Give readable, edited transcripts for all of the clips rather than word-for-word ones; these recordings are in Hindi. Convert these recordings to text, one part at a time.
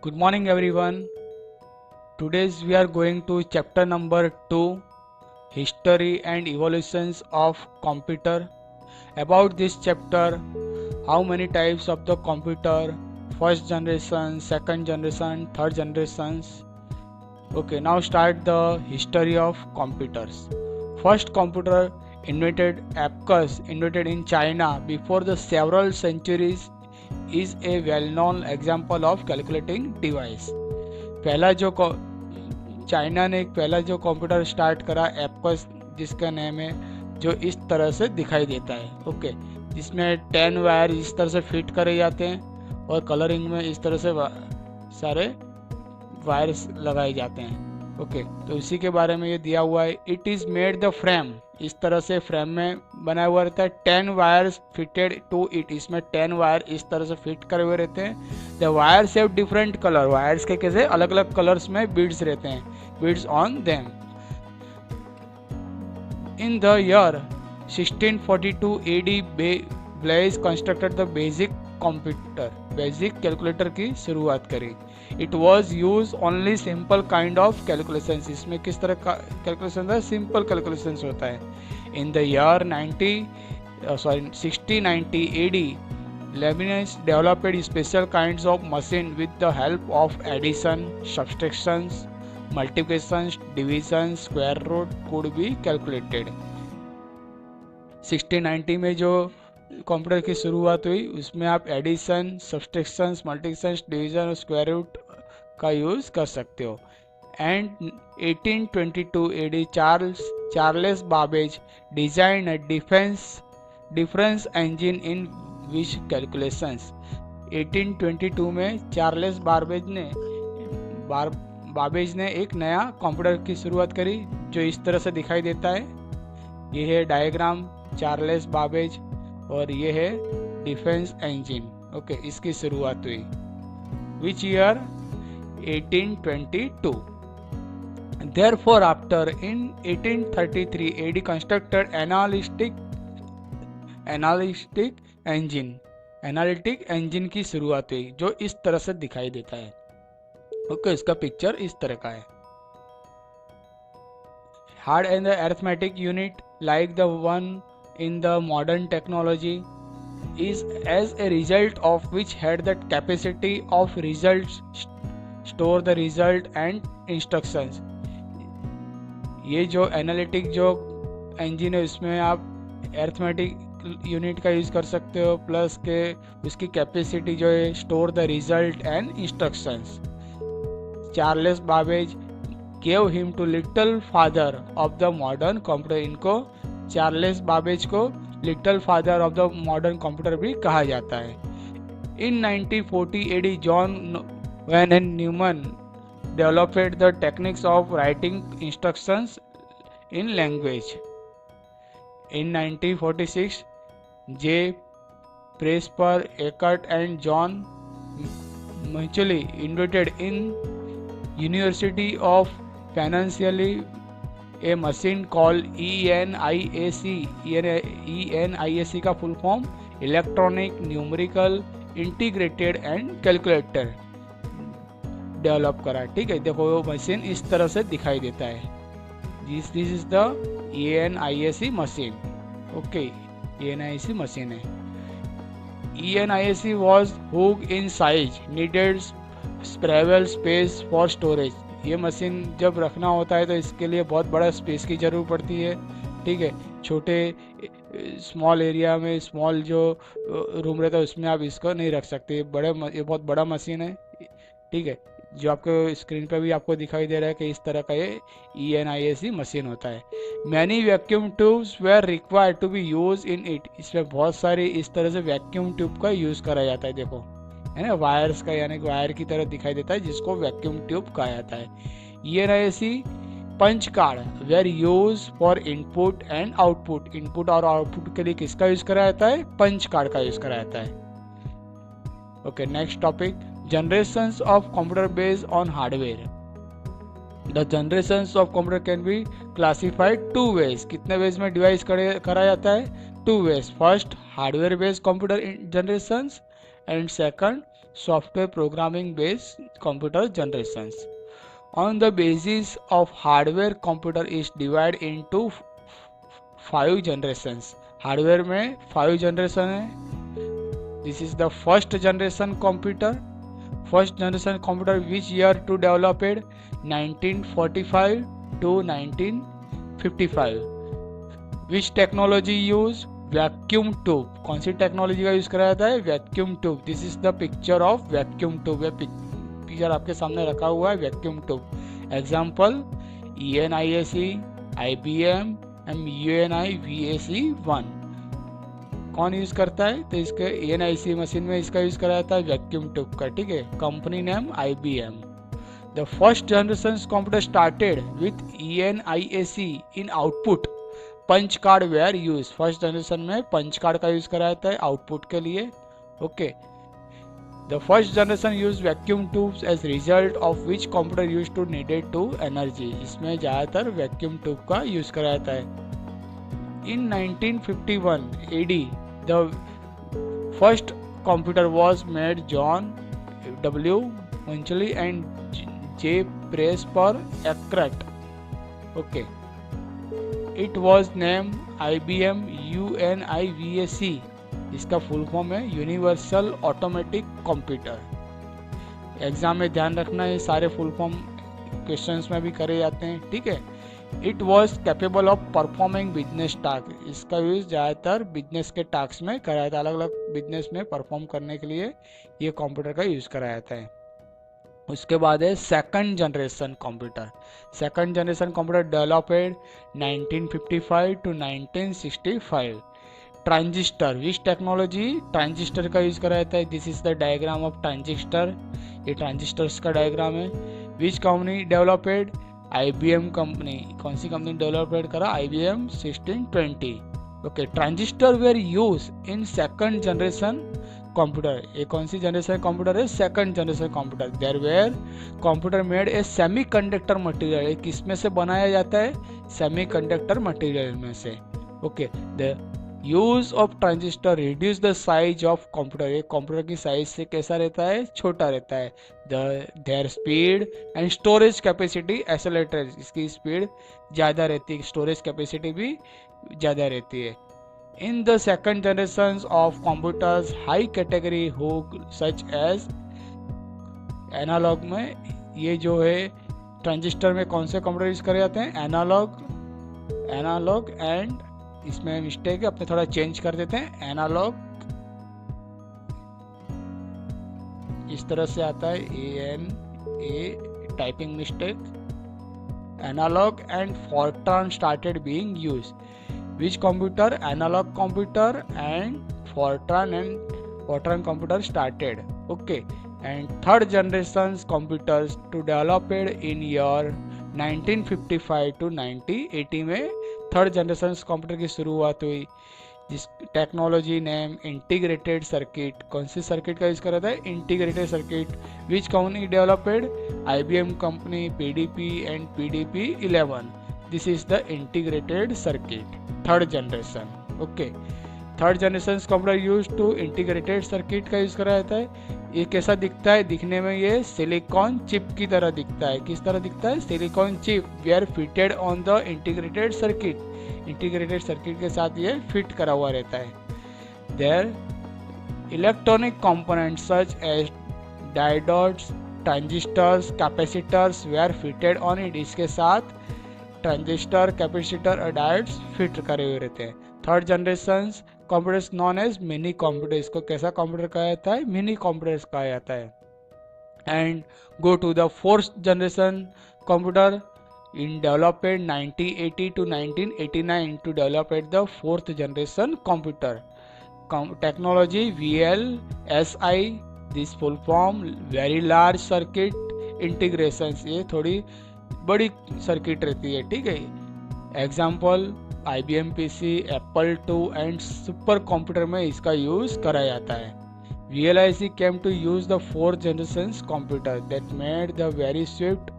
Good morning everyone. Today we are going to chapter number 2, History and Evolutions of Computer. About this chapter, how many types of the computer, first generation, second generation, third generations. Okay, now start the history of computers. First computer invented abacus, invented in China before the several centuries, is a well-known example of calculating device. पहला जो चाइना ने पहला जो कंप्यूटर स्टार्ट करा एपकस जिसका नेम है, जो इस तरह से दिखाई देता है। ओके, जिसमें 10 वायर इस तरह से फिट करे जाते हैं और कलरिंग में इस तरह से सारे वायर्स लगाए जाते हैं। ओके, तो उसी के बारे में ये दिया हुआ है। It is made the frame, इस तरह से फ्रेम में बना हुआ रहता है। 10 वायर्स फिटेड टू इट, इसमें 10 वायर इस तरह से फिट करे हुए रहते हैं। The wires have different colour, wires के कैसे अलग अलग कलर्स में बीड्स रहते हैं, beads on them. In the year 1642 AD Blaise constructed the basic computer, basic calculator की शुरुआत करी। It was use only simple kind of calculations, इसमें किस तरह का कैलकुलेशन है, सिंपल कैलकुलेशंस होता है। In the year 1690 AD Leibniz developed special kinds of machine with the help of addition, subtractions, multiplications, division, square root could be calculated। 1690 में जो कंप्यूटर की शुरुआत हुई उसमें आप एडिशन, सब्सट्रैक्शंस, मल्टीप्लिकेशंस, डिवीजन और स्क्वायर रूट का यूज कर सकते हो। And 1822 AD Charles Babbage design a difference engine in which calculations. 1822 में चार्ल्स बाबेज ने एक नया कंप्यूटर की शुरुआत करी जो इस तरह से दिखाई देता है। ये है डायग्राम चार्ल्स बाबेज और ये है डिफेंस इंजन। ओके, इसकी शुरुआत हुई which year 1822। Therefore, after in 1833 AD constructed analytic engine की शुरुआत हुई जो इस तरह से दिखाई देता है। ओके, इसका पिक्चर इस तरह का है। Hard and the arithmetic unit like the one in the modern technology is as a result of which had the capacity of results store the result and instructions। ये जो एनालिटिक जो इंजन है उसमें आप अरिथमेटिक यूनिट का यूज़ कर सकते हो, प्लस के उसकी कैपेसिटी जो है store the result and instructions. Charles Babbage gave him to little father of the modern computer, इनको चार्ल्स बाबेज को little father of the modern computer भी कहा जाता है। In 1940 AD John von and Neumann developed the techniques of writing instructions in language. In 1946 J Presper Eckert and John mutually invented in University of Peninsula a machine call ENIAC। ENIAC का full form electronic numerical integrated and calculator develop करा। ठीक है, देखो वो मशीन इस तरह से दिखाई देता है। This is the ENIAC machine. Okay, ENIAC machine है। ENIAC was huge in size, needed spreadable space for storage. ये मशीन जब रखना होता है तो इसके लिए बहुत बड़ा स्पेस की ज़रूरत पड़ती है। ठीक है, छोटे स्मॉल एरिया में स्मॉल जो रूम रहता है उसमें आप इसको नहीं रख सकते। ये बहुत बड़ा मशीन है। ठीक है, जो आपको स्क्रीन पे भी आपको दिखाई दे रहा है कि इस तरह का ये ENIAC मशीन होता है। Many vacuum tubes were required to be use in it, इसमें बहुत सारी इस तरह से वैक्यूम ट्यूब का यूज़ करा जाता है। देखो है ना, वायर्स का, यानी कि वायर की तरह दिखाई देता है जिसको वैक्यूम ट्यूब कहा जाता है। ENIAC punch card were use for input and output, input और आउटपुट के लिए किसका यूज करा जाता है, पंच कार्ड का यूज करा जाता है। Okay, next topic, generations of computer based on hardware. The generations of computer can be classified 2 ways. कितने वेज में डिवाइस करा जाता है, 2 ways. First hardware based computer generations and second software programming based computer generations. On the basis of hardware, computer is divided into 5 generations. Hardware में 5 जनरेशन है. This is the first generation computer. First generation computer which year to developed 1945 to 1955. Which technology use vacuum tube. कौन सी टेक्नोलॉजी का यूज करा जाता है? Vacuum tube. This is the picture of vacuum tube. Picture आपके सामने रखा हुआ है vacuum tube. Example ENIAC, IBM and UNIVAC-1. कौन यूज करता है? तो इसके ENIAC मशीन में इसका यूज करा जाता है वैक्यूम ट्यूब का. ठीक है. Company name IBM. The first generation computer started with ENIAC in output. Punch card were use. First generation में पंच कार्ड का यूज करा जाता है आउटपुट के लिए. Okay. The first generation use vacuum tubes as result of which computer use to needed to energy. इसमें ज़्यादातर वैक्यूम ट्यूब का यूज करा जाता है. In 1951 AD the first computer was made John W. Munchley and J. Presper Eckert. Okay. It was name IBM UNIVAC. इसका फुल फॉर्म है यूनिवर्सल ऑटोमेटिक कंप्यूटर. एग्जाम में ध्यान रखना, ये सारे फुल फॉर्म क्वेश्चंस में भी करे जाते हैं. ठीक है. It was capable of performing business task. इसका यूज ज़्यादातर बिजनेस के टास्क में कराया जाता है. अलग अलग बिजनेस में परफॉर्म करने के लिए ये कंप्यूटर का यूज कराया जाता है. उसके बाद है second generation computer. Second generation computer developed 1955 to 1965. Transistor. Which technology? Transistor का यूज करा जाता है. This is the diagram of transistor. ये ट्रांजिस्टर्स का डायग्राम है. Which company developed? IBM company. कौन सी कंपनी डेवलपेड करा? IBM 1620. Okay. Transistor were use in second generation computer. ये कौन सी जनरेशन कंप्यूटर है? Second generation computer. There were computer made a semiconductor material. ये किस में से बनाया जाता है? सेमीकंडक्टर मटेरियल में से. Okay. The use of transistor reduce the size of computer. ये कंप्यूटर की साइज से कैसा रहता है? छोटा रहता है. There speed and storage capacity accelerated. इसकी स्पीड ज़्यादा रहती है, स्टोरेज कैपेसिटी भी ज़्यादा रहती है. In the second generation of computers high category hook such as analog में. ये जो है ट्रांजिस्टर में कौन से कंप्यूटर यूज करे जाते हैं? एनालॉग एंड इसमें मिस्टेक है, अपने थोड़ा चेंज कर देते हैं. एनालॉग इस तरह से आता है ANA typing mistake. Analog and Fortran started being used. Which computer? Analog computer and Fortran computer started. Okay. And third generation computers to developed in year 1955 to 1980 में थर्ड जनरेशन कंप्यूटर की शुरुआत हुई. जिस टेक्नोलॉजी नेम इंटीग्रेटेड सर्किट. कौन सी सर्किट का यूज करा था? Integrated circuit. Which company developed? IBM company. PDP and PDP-11. This is the integrated circuit. Third generation. Okay. Third generation computer use to integrated circuit का यूज करा जाता है. ये कैसा दिखता है? दिखने में ये सिलिकॉन चिप की तरह दिखता है. किस तरह दिखता है? Silicon chip. We are fitted on the integrated circuit. Integrated circuit के साथ ये फिट करा हुआ रहता है. There electronic components such as diodes, transistors, capacitors we are fitted on it. इसके साथ ट्रांजिस्टर, कैपेसिटर और डायोड्स फिट करे हुए रहते हैं. Third generation computers known as mini computer. इसको कैसा कंप्यूटर कहा जाता है? मिनी कंप्यूटर्स कहा जाता है. And go to the fourth generation computer in developed 1980 to 1989 to develop the fourth generation computer. Technology VLSI. This full form very large circuit integrations. ये थोड़ी बड़ी सर्किट रहती है. ठीक है. Example IBM PC, Apple II and super computer में इसका यूज करा जाता है. VLSI came to use the fourth generation computer that made the very swift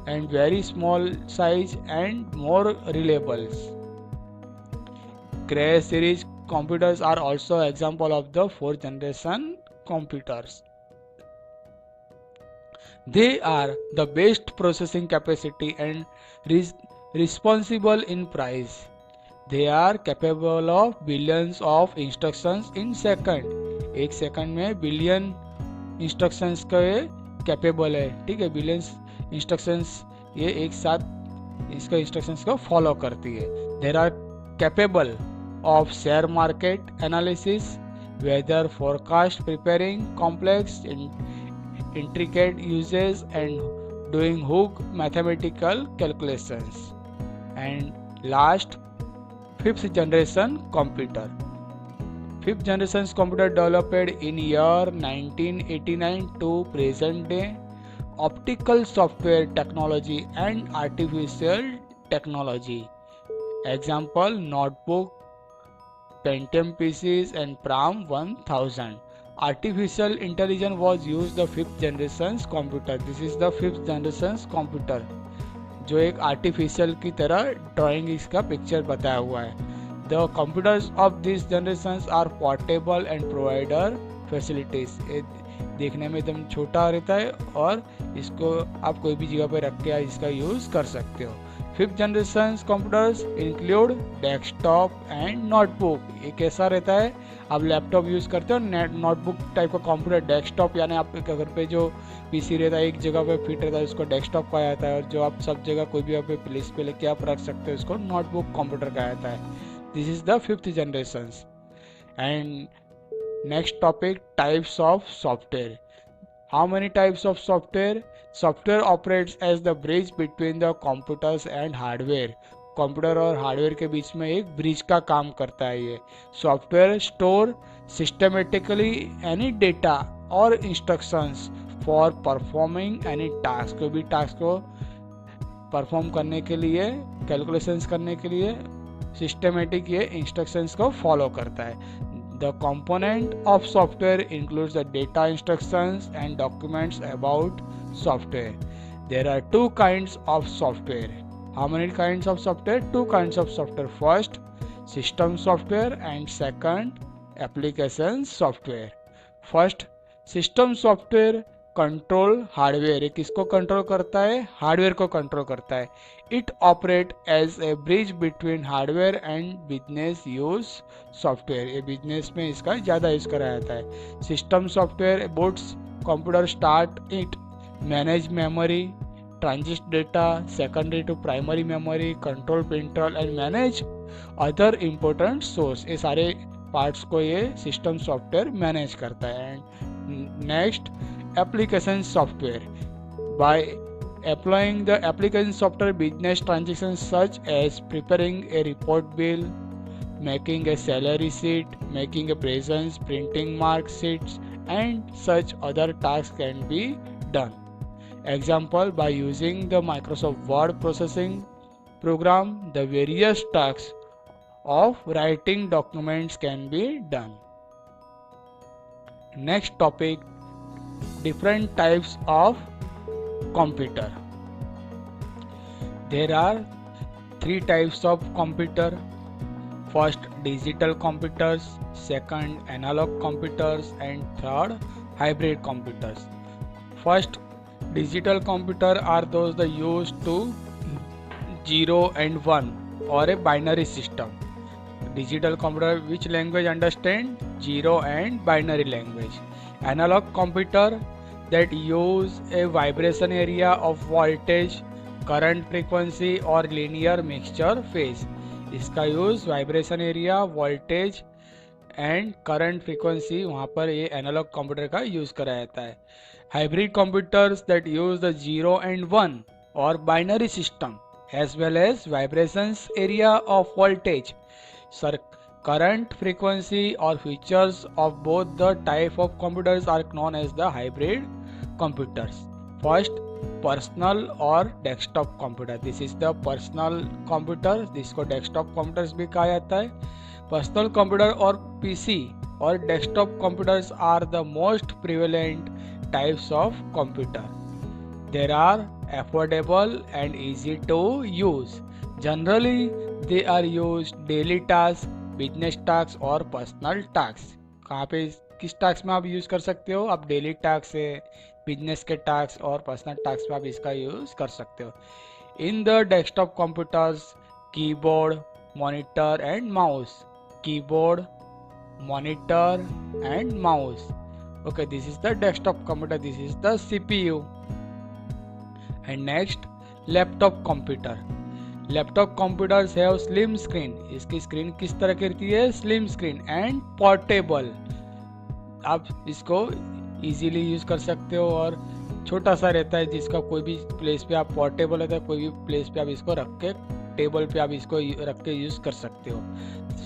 and very small size and more reliable. Cray series computers are also example of the fourth generation computers. They are the best processing capacity and responsible in price. They are capable of billions of instructions in second. एक सेकंड में बिलियन इंस्ट्रक्शंस का ये कैपेबल है, ठीक है। बिलियंस इंस्ट्रक्शंस ये एक साथ इसका इंस्ट्रक्शंस को फॉलो करती है। There are capable of share market analysis, weather forecast preparing complex intricate uses and doing hook mathematical calculations. And last, fifth generation computer. Fifth generation computer developed in year 1989 to present day, optical software technology and artificial technology. Example, notebook, Pentium PCs and PRAM 1000. Artificial intelligence was used the fifth generation computer. This is the fifth generation computer, जो एक आर्टिफिशियल की तरह ड्राइंग इसका पिक्चर बताया हुआ है। The computers of these generations are portable and provider facilities. देखने में एकदम छोटा रहता है और इसको आप कोई भी जगह पे रख के इसका यूज कर सकते हो। Fifth generation computers include desktop and notebook. ये कैसा रहता है, आप लैपटॉप यूज़ करते हो, नोटबुक टाइप का कंप्यूटर। डेस्कटॉप यानी आपके घर पे जो पीसी रहता है एक जगह पे फिट रहता है उसको डेस्कटॉप कहा जाता है, और जो आप सब जगह कोई भी आप प्लेस पे लेके आप रख सकते हो उसको नोटबुक कंप्यूटर कहा जाता है। This is the fifth generation. And next topic, types of software. How many types of software? Software operates as the bridge between the computers and hardware. Computer और हार्डवेयर के बीच में एक ब्रिज का काम करता है ये। Software store systematically any data और instructions for performing any task. कोई भी टास्क को परफॉर्म करने के लिए, कैलकुलेशंस करने के लिए सिस्टमेटिक ये इंस्ट्रक्शंस को फॉलो करता है। The component of software includes the data instructions and documents about software. There are two kinds of software. How many kinds of software? Two kinds of software. First, system software and second, application software. First, system software control hardware. किसको कंट्रोल करता है? हार्डवेयर को कंट्रोल करता है। It operate as a bridge between hardware and business use software. ये बिजनेस में इसका ज़्यादा यूज करा जाता है। System software boots computer start it, manage memory, transit data secondary to primary memory, control printer and manage other important source. ये सारे पार्ट्स को ये सिस्टम सॉफ्टवेयर मैनेज करता है। And next, application software. By applying the application software, business transactions such as preparing a report bill, making a salary sheet, making a presence, printing mark sheets, and such other tasks can be done. Example, by using the Microsoft Word processing program, the various tasks of writing documents can be done. Next topic, different types of computer. There are three types of computer. First, digital computers, second, analog computers, and third, hybrid computers. First, digital computer are those that used to 0 and 1 or a binary system. Digital computer, which language understand 0 and binary language. Analog computer that use a vibration area of voltage, current frequency or linear mixture phase. इसका use vibration area, voltage and current frequency, वहाँ पर ये एनालॉग कंप्यूटर का यूज करा जाता है। Hybrid computers that use the 0 and 1 और binary system as well as vibrations area of voltage, current frequency or features of both the type of computers are known as the hybrid computers. First, personal or desktop computer. This is the personal computer. जिसको desktop computers भी कहा जाता है। Personal computer और PC और desktop computers are the most prevalent types of computer. They are affordable and easy to use. Generally, they are used daily tasks, business task और पर्सनल टास्क। कहाँ पे किस टास्क में आप यूज़ कर सकते हो? आप डेली टास्क है, बिजनेस के टास्क और पर्सनल टास्क में आप इसका यूज़ कर सकते हो। In the desktop computers keyboard, monitor and mouse, keyboard, monitor and mouse. Okay, this is the desktop computer, this is the CPU. And next, laptop computer. Laptop computers है स्लिम स्क्रीन, इसकी स्क्रीन किस तरह की रहती है, स्लिम स्क्रीन एंड पोर्टेबल। आप इसको इजीली यूज कर सकते हो और छोटा सा रहता है जिसका कोई भी प्लेस पे आप पोर्टेबल रहता है, कोई भी प्लेस पे आप इसको रख के टेबल पे आप इसको रख के यूज कर सकते हो।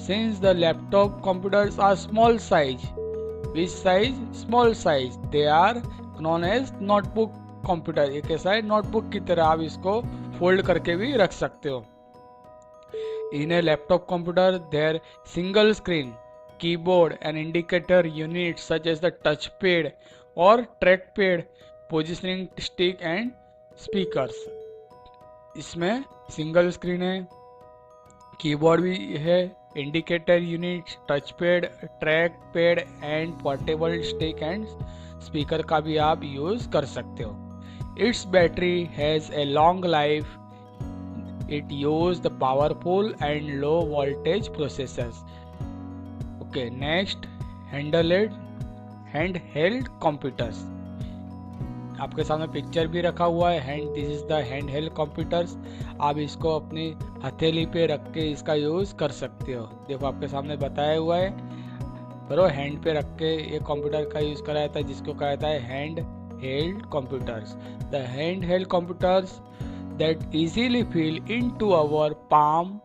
Since the laptop computers are small size, which size, small size, they are known as notebook computer. ये कैसा है, नोटबुक की तरह आप इसको फोल्ड करके भी रख सकते हो। In a laptop computer there single screen, keyboard and indicator unit such as the touch pad और track pad, positioning stick and speakers. इसमें सिंगल स्क्रीन है, कीबोर्ड भी है, indicator unit, touch pad, track pad and portable stick and speaker का भी आप यूज कर सकते हो। Its battery has a long life. It uses the powerful and low voltage processors. Okay, next, handheld computers. आपके सामने पिक्चर भी रखा हुआ है, this is the hand computers. आप इसको अपनी हथेली पे रख के इसका यूज कर सकते हो। देखो आपके सामने बताया हुआ है, बरो हैंड पे रख के ये कंप्यूटर का यूज करा जाता है, जिसको कहा जाता है handheld computers. The handheld computers that easily fit into our palm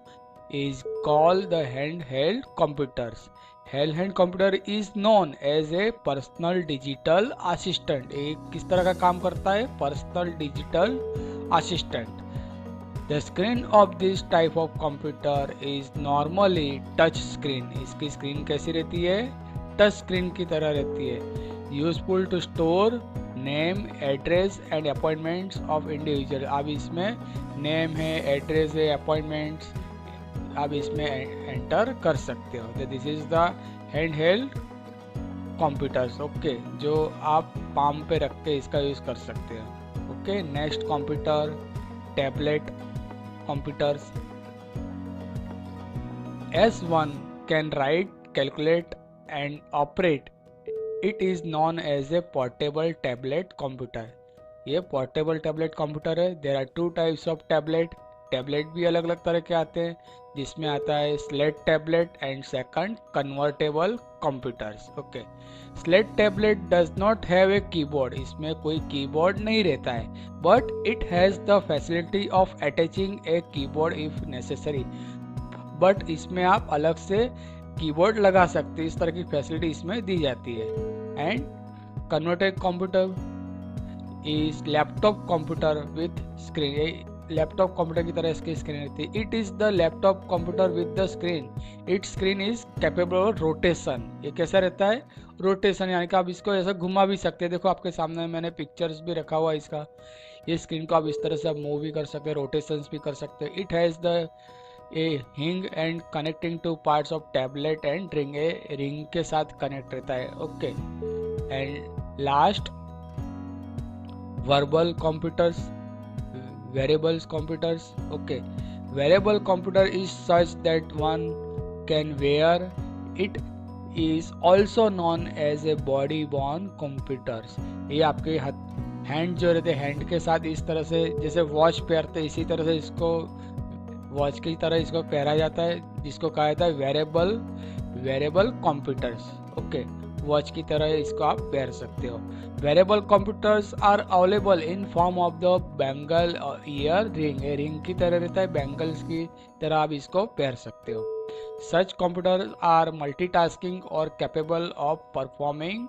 is called the handheld computers. Handheld computer is known as a personal digital assistant. एक किस तरह का काम करता है, personal digital assistant. The screen of this type of computer is normally touch screen. इसकी स्क्रीन कैसी रहती है, टच स्क्रीन की तरह रहती है। Useful to store name, address and appointments of individual. अब इसमें नेम है, एड्रेस है, अपॉइंटमेंट्स आप इसमें एंटर कर सकते हो। This is the hand held computers. Okay, जो आप पाम पे रख के इसका यूज कर सकते हो। Okay, next computer, tablet computers. S1 can write, calculate and operate. It is known as a portable tablet computer. ये पोर्टेबल टैबलेट कंप्यूटर है। There are two types of tablet. Tablet भी अलग अलग तरह के आते हैं, जिसमें आता है slate tablet and second convertible computers. Okay, slate tablet does not have a keyboard. इसमें कोई कीबोर्ड नहीं रहता है, but it has the facility of attaching a keyboard if necessary. But इसमें आप अलग से कीबोर्ड लगा सकते हैं, इस तरह की फैसिलिटी इसमें दी जाती है। And converted computer is laptop computer with screen. Laptop computer की तरह इसकी स्क्रीन रहती है। It is the laptop computer with the screen. It screen is capable of rotation. ये कैसा रहता है, रोटेशन, यानी कि आप इसको ऐसा घुमा भी सकते हैं। देखो आपके सामने मैंने पिक्चर्स भी रखा हुआ है इसका। ये स्क्रीन को आप इस तरह से आप मूव भी कर सकते हैं, रोटेशंस भी कर सकते हैं। It has the a hinge and connecting two parts of tablet and ring. A ring के साथ कनेक्ट रहता है। Okay, and last, verbal computers, variables computers. Okay, variable computer is such that one can wear it, is also known as a body borne computers. ये आपके हैंड जो रहते हैं, हैंड के साथ इस तरह से जैसे वॉच पहनते हैं, इसी तरह से इसको वॉच की तरह इसको पहना जाता है, जिसको कहा जाता है वेरिएबल कंप्यूटर्स। ओके, वॉच की तरह इसको आप पहन सकते हो। Wearable computers are available in form of the bangle और ईयर रिंग। रिंग की तरह रहता है, बैंगल्स की तरह आप इसको पहन सकते हो। सच कंप्यूटर आर मल्टीटास्किंग और capable of performing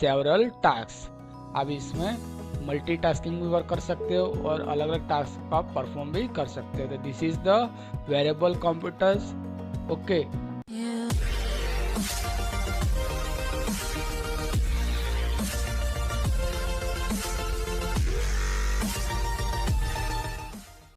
several task. आप इसमें मल्टीटास्किंग भी वर्क कर सकते हो और अलग अलग टास्क आप परफॉर्म भी कर सकते हो। This is the variable computers. Okay,